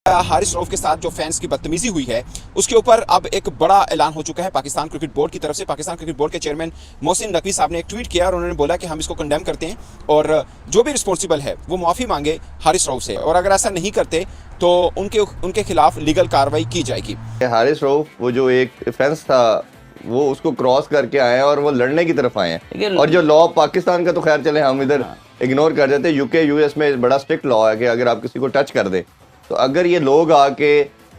हारिस रऊफ के साथ जो फैंस की बदतमीजी हुई है उसके ऊपर अब एक बड़ा ऐलान हो चुका है पाकिस्तान क्रिकेट बोर्ड की तरफ से। पाकिस्तान क्रिकेट बोर्ड के चेयरमैन मोहसिन नकवी साहब ने एक ट्वीट किया और उन्होंने बोला कि हम इसको कंडेम करते हैं और जो भी रिस्पॉन्सिबल है वो माफ़ी मांगे हारिस रऊफ से, और अगर ऐसा नहीं करते तो उनके खिलाफ लीगल कार्रवाई की जाएगी। हारिस रऊफ वो जो एक फेंस था वो उसको क्रॉस करके आए हैं और वो लड़ने की तरफ आए हैं, और जो लॉ पाकिस्तान का तो खैर चले हम इधर इग्नोर कर देते हैं। यूके यूएस में बड़ा स्ट्रिक्ट लॉ है कि अगर आप किसी को टच कर दे तो अगर ये लोग आके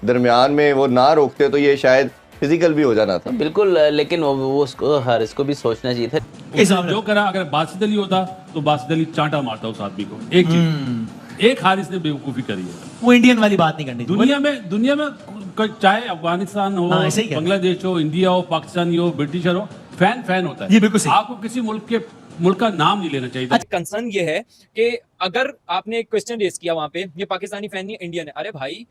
दरमियान में वो ना रोकते तो ये शायद फिजिकल भी हो जाना था। बिल्कुल, लेकिन वो उसको हारिस को भी सोचना चाहिए था। जो करा, अगर बासित अली होता तो बासित अली चांटा मारता उस आदमी को। एक चीज, एक हारिस ने बेवकूफी करी है। वो इंडियन वाली बात नहीं करनी। दुनिया में चाहे अफगानिस्तान हो, बांग्लादेश हो, इंडिया हो, पाकिस्तान हो, ब्रिटिशर हो, फैन होता है। ये बिल्कुल सही। आपको किसी मुल्क का नाम नहीं लेना चाहिए। कंसर्न ये है कि अगर आपने एक क्वेश्चन रेज किया वहां पे, ये पाकिस्तानी फैन नहीं इंडियन है। अरे भाई,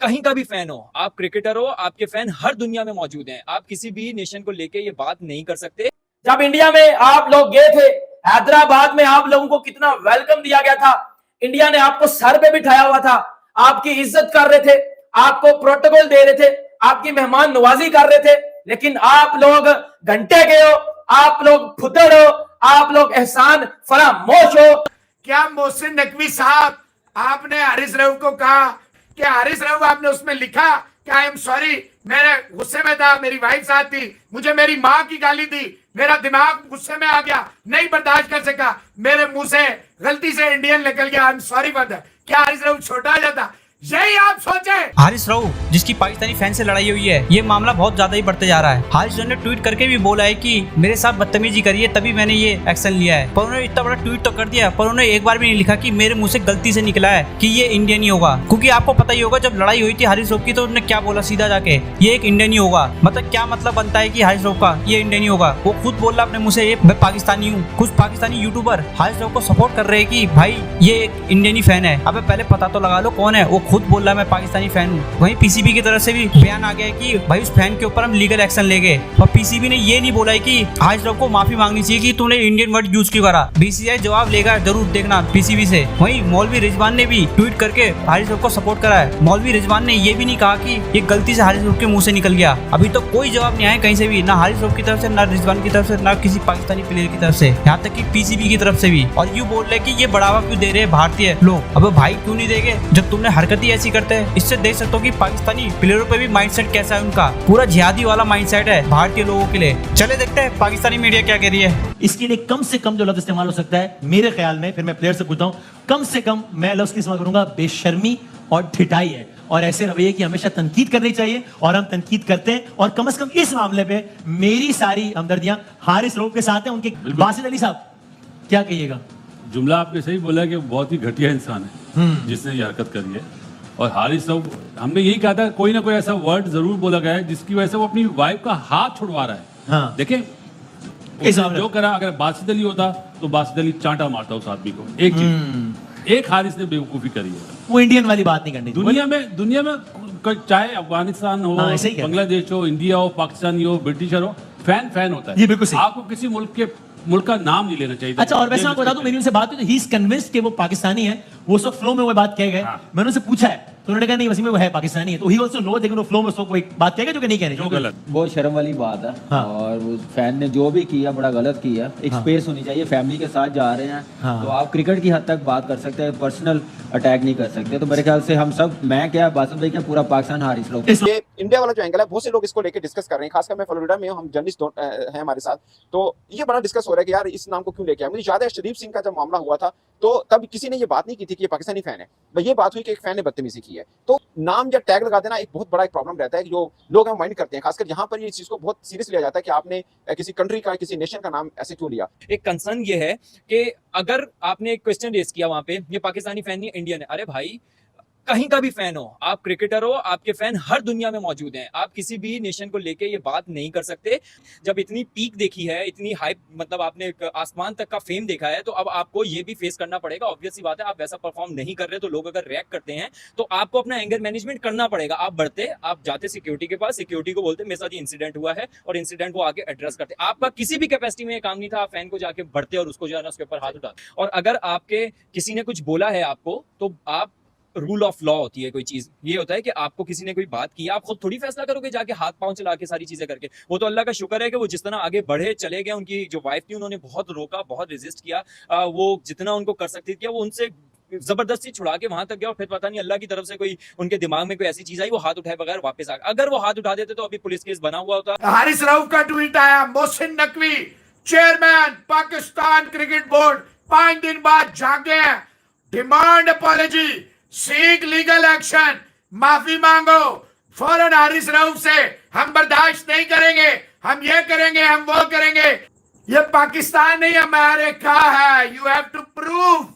कहीं का भी फैन हो, आप क्रिकेटर हो, आपके फैन हर दुनिया में मौजूद हैं। आप किसी भी नेशन को लेके ये बात नहीं कर सकते। जब इंडिया में आप लोग गए थे, हैदराबाद में आप लोगों को कितना वेलकम दिया गया था। इंडिया ने आपको सर पे बिठाया हुआ था, आपकी इज्जत कर रहे थे, आपको प्रोटोकॉल दे रहे थे, आपकी मेहमान नवाजी कर रहे थे। लेकिन आप लोग घंटे गए हो, आप लोग फुदड़ हो, आप लोग एहसान फरामोश हो। क्या मोहसिन नकवी साहब आपने हारिस रऊफ को कहा कि हारिस रऊफ आपने उसमें लिखा कि आई एम सॉरी, मेरे गुस्से में था, मेरी वाइफ साथ थी, मुझे मेरी माँ की गाली दी, मेरा दिमाग गुस्से में आ गया, नहीं बर्दाश्त कर सका, मेरे मुंह से गलती से इंडियन निकल गया, आई एम सॉरी फॉर दैट। क्या हारिस रऊफ छोटा आ जाता? यही आप सोचे। हारिस रऊफ जिसकी पाकिस्तानी फैन से लड़ाई हुई है, ये मामला बहुत ज्यादा ही बढ़ते जा रहा है। हारिस रऊफ ने ट्वीट करके भी बोला है कि मेरे साथ बदतमीजी करी है तभी मैंने ये एक्शन लिया है, पर उन्होंने इतना बड़ा ट्वीट तो कर दिया, पर उन्होंने एक बार भी नहीं लिखा कि मेरे मुंह से गलती से निकला है कि ये इंडियन ही होगा। क्योंकि आपको पता ही होगा जब लड़ाई हुई थी हारिस रऊफ की तो उन्होंने क्या बोला सीधा जाके, ये एक इंडियन ही होगा। मतलब क्या मतलब बनता है कि हारिस रऊफ का ये इंडियन ही होगा। वो खुद बोल रहा अपने मुंह से मैं पाकिस्तानी हूँ। कुछ पाकिस्तानी यूट्यूबर हारिस रऊफ को सपोर्ट कर रहे हैं कि भाई ये एक इंडियन ही फैन है। अब पहले पता तो लगा लो कौन है। वो खुद बोल रहा है मैं पाकिस्तानी फैन हूँ। वहीं पीसीबी की तरफ से भी बयान आ गया है कि भाई उस फैन के ऊपर हम लीगल एक्शन लेंगे, और पीसीबी ने ये नहीं बोला है कि हारिस रऊफ को माफी मांगनी चाहिए कि तूने इंडियन वर्ड यूज क्यों करा। बीसीसीआई जवाब लेगा जरूर देखना पीसीबी से। वहीं मौलवी रिजवान ने भी ट्वीट करके हारिस रऊफ को सपोर्ट करा है। मौलवी रिजवान ने ये भी नहीं कहा कि ये गलती से हारिस रऊफ के मुंह से निकल गया। अभी तो कोई जवाब नहीं आया कहीं से भी, ना हारिस रऊफ की तरफ से, ना रिजवान की तरफ से, ना किसी पाकिस्तानी प्लेयर की तरफ से, यहाँ तक कि पीसीबी की तरफ से भी। और यूँ बोल रहे कि ये बढ़ावा क्यों दे रहे हैं भारतीय लोग। अब भाई क्यों नहीं देंगे जब तुमने हरकत ही ऐसी करते हैं। इससे देख सकते हो कि पाकिस्तानी प्लेयरों पे भी माइंडसेट कैसा है उनका, पूरा जिहादी वाला माइंडसेट है भारतीय लोगों के लिए। चले देखते हैं पाकिस्तानी मीडिया क्या कह रही है। इसके लिए कम से कम जो लफ्ज इस्तेमाल हो सकता है मेरे ख्याल में, फिर मैं प्लेयर से पूछता हूँ, कम से कम मैं लफ्ज की इस्तेमाल करूंगा बेशर्मी और ढिठाई है। और ऐसे रवैये की हमेशा तनकीद करनी चाहिए और हम तनकीद करते हैं। और कम से कम इस मामले पे मेरी सारी हमदर्दियां हारिस रऊफ के साथ हैं। उनके बासित अली साहब क्या कहिएगा? जुमला आपने सही बोला कि बहुत ही घटिया इंसान है जिसने ये हरकत करी है। और हारिस रऊफ, हमने यही कहा था कोई ना कोई ऐसा वर्ड जरूर बोला गया है जिसकी वजह से वो अपनी वाइफ का हाथ छुड़वा रहा है। हाँ। देखें, जो करा, अगर बासित अली होता तो बासित अली चांटा मारता उस आदमी को। एक चीज, एक हारिस ने बेवकूफी करी है। वो इंडियन वाली बात नहीं करनी। दुनिया में चाहे अफगानिस्तान हो, बांग्लादेश हो, इंडिया हो, पाकिस्तान हो, ब्रिटिशर हो, फैन होता है। ये बिल्कुल सही। आपको किसी मुल्क का नाम नहीं लेना चाहिए। अच्छा, और वैसे मैं बता दूं, मेरी उनसे बात हुई तो ही इज कन्विंस्ड कि वो पाकिस्तानी है। वो सब फ्लो में वो बात कह गए। मैंने उनसे पूछा है तो उन्होंने कहा नहीं वैसे में वो है पाकिस्तानी है। तो ही आल्सो नो, लेकिन वो फ्लो में उसको कोई बात कहेगा जो कि नहीं कहने जो गलत। बहुत शर्म वाली बात है। हाँ। और वो फैन ने जो भी किया बड़ा गलत किया। एक स्पेस होनी चाहिए, फैमिली के साथ जा रहे हैं। तो आप क्रिकेट की हद तक बात कर सकते हैं, पर्सनल अटैक नहीं कर सकते। तो मेरे ख्याल से हम सब, मैं क्या, बासित भाई क्या, पूरा पाकिस्तान हारिस रऊफ। ये इंडिया वाला जो एंगल है बहुत से लोग इसको लेके डिस्कस कर रहे हैं, खासकर मैं फ्लोरिडा में हूं, हम जर्नलिस्ट हैं हमारे साथ, तो ये बड़ा डिस्कस हो रहा है कि यार इस नाम को क्यों लेके आए। मुझे याद है शरीफ सिंह का जब मामला हुआ था तो तब किसी ने ये बात नहीं की थी कि ये पाकिस्तानी फैन है, ये बात हुई कि एक फैन ने बदतमीजी की है। तो नाम या टैग लगा देना एक बहुत बड़ा एक प्रॉब्लम रहता है कि जो लोग माइंड करते हैं, खासकर यहाँ पर ये चीज को बहुत सीरियस लिया जाता है कि आपने किसी कंट्री का, किसी नेशन का नाम ऐसे क्यों लिया। एक कंसर्न ये है कि अगर आपने एक क्वेश्चन रेज किया वहां पे, ये पाकिस्तानी फैन नहीं इंडियन है। अरे भाई, कहीं का भी फैन हो, आप क्रिकेटर हो, आपके फैन हर दुनिया में मौजूद हैं। आप किसी भी नेशन को लेके ये बात नहीं कर सकते। जब इतनी पीक देखी है, इतनी हाइप, मतलब आपने आसमान तक का फेम देखा है, तो अब आपको ये भी फेस करना पड़ेगा। ऑब्वियस सी बात है, आप वैसा परफॉर्म नहीं कर रहे तो लोग अगर रिएक्ट करते हैं तो आपको अपना एंगर मैनेजमेंट करना पड़ेगा। आप बढ़ते, आप जाते सिक्योरिटी के पास, सिक्योरिटी को बोलते मेरे साथ ये इंसिडेंट हुआ है, और इंसिडेंट को आगे एड्रेस करते। आपका किसी भी कैपेसिटी में काम नहीं था, आप फैन को जाके बढ़ते और उसको जो है ना उसके ऊपर हाथ उठाते। और अगर आपके किसी ने कुछ बोला है आपको तो आप रूल ऑफ लॉ होती है कोई चीज, ये होता है कि आपको किसी ने कोई बात की, आप खुद थोड़ी फैसला करोगे जाके हाथ पांव चला के सारी चीजें करके। वो तो अल्लाह का शुक्र है कि वो जिस तरह आगे बढ़े चले गए, उनकी जो वाइफ थी उन्होंने बहुत रोका, बहुत रेजिस्ट किया, वो जितना उनको कर सकती थी वो उनसे जबरदस्ती छुड़ा के वहां तक गया, और फिर पता नहीं अल्लाह की तरफ से कोई उनके दिमाग में कोई ऐसी चीज आई, वो हाथ उठाए बगैर वापस आ गए। अगर वो हाथ उठा देते तो अभी पुलिस केस बना हुआ होता। हारिस रऊफ का ट्वीट आया, Mohsin Naqvi chairman Pakistan cricket board 5 दिन बाद जागे हैं, demand apology, seek legal action, माफी मांगो फौरन हारिस रऊफ से, हम बर्दाश्त नहीं करेंगे, हम ये करेंगे, हम वो करेंगे। ये पाकिस्तान नहीं अमेरिका है। यू हैव टू प्रूव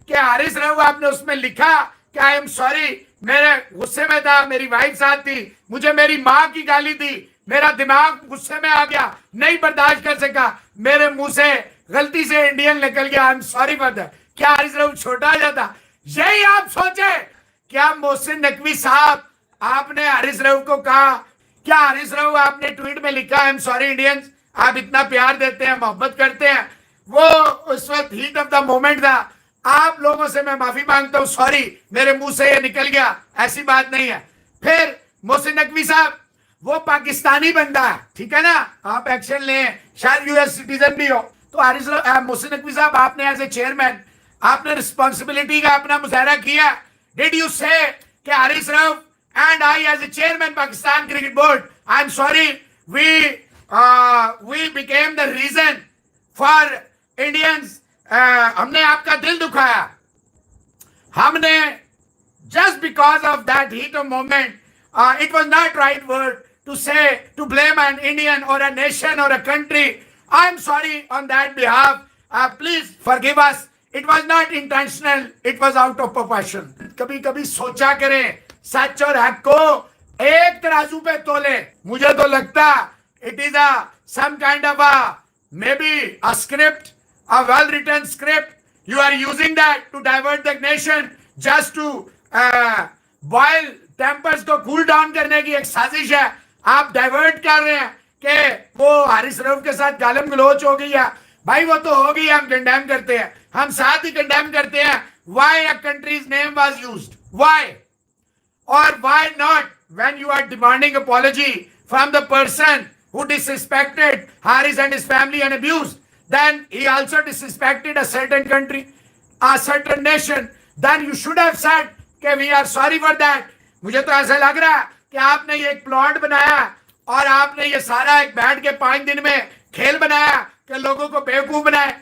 कि हारिस रऊफ आपने उसमें लिखा कि आई एम सॉरी, मेरे गुस्से में था, मेरी वाइफ साथ थी, मुझे मेरी माँ की गाली दी, मेरा दिमाग गुस्से में आ गया, नहीं बर्दाश्त कर सका, मेरे मुंह से गलती से इंडियन निकल गया, आई एम सॉरी फॉर दैट। क्या हारिस रऊफ छोटा आ जाता? यही आप सोचे? क्या मोहसिन नकवी साहब आपने हारिस रऊफ को कहा? क्या हारिस रऊफ आपने ट्वीट में लिखा आई एम सॉरी इंडियंस, आप इतना प्यार देते हैं, मोहब्बत करते हैं? वो उस वक्त हीट ऑफ द मोमेंट था, आप लोगों से मैं माफी मांगता हूं, सॉरी मेरे मुंह से ये निकल गया, ऐसी बात नहीं है। फिर मोहसिन नकवी साहब वो पाकिस्तानी बंदा है, ठीक है ना, आप एक्शन लें, शायद यूएस सिटीजन भी हो, तो हारिस मोहसिन नकवी साहब आपने एज ए चेयरमैन आपने रिस्पॉन्सिबिलिटी का अपना मुजाहरा किया। डिड यू से कि Haris Rauf and I as a chairman Pakistan cricket board, I am sorry, we became the reason for Indians, हमने आपका दिल दुखाया, हमने just because of that heat of moment, it was not right word to say, to blame an Indian or a nation or a country. I am sorry on that behalf. Please forgive us. It was not intentional. It was out of proportion. कभी कभी सोचा करें, सच और हक को एक तराजू पे तोले। मुझे तो लगता it is a some kind of a maybe a script, a well written script. You are using that to divert the nation, just to boil tempers को cool down करने की एक साजिश है। आप डाइवर्ट कर रहे हैं कि वो हारिस रऊफ के साथ गालम गलोच हो गई है। भाई वो तो हो गई, हम कंडेम करते हैं, हम साथ ही कंडेम करते हैं। Why a country's name was used? Why? Or why not when you are demanding apology from the person who disrespected Haris and his family and abused? Then he also disrespected a certain country, a certain nation. Then you should have said कि we are sorry for that. मुझे तो ऐसा लग रहा है कि आपने ये एक प्लॉट बनाया और आपने ये सारा एक बैठ के 5 दिन में खेल बनाया कि लोगों को बेवकूफ बनाए।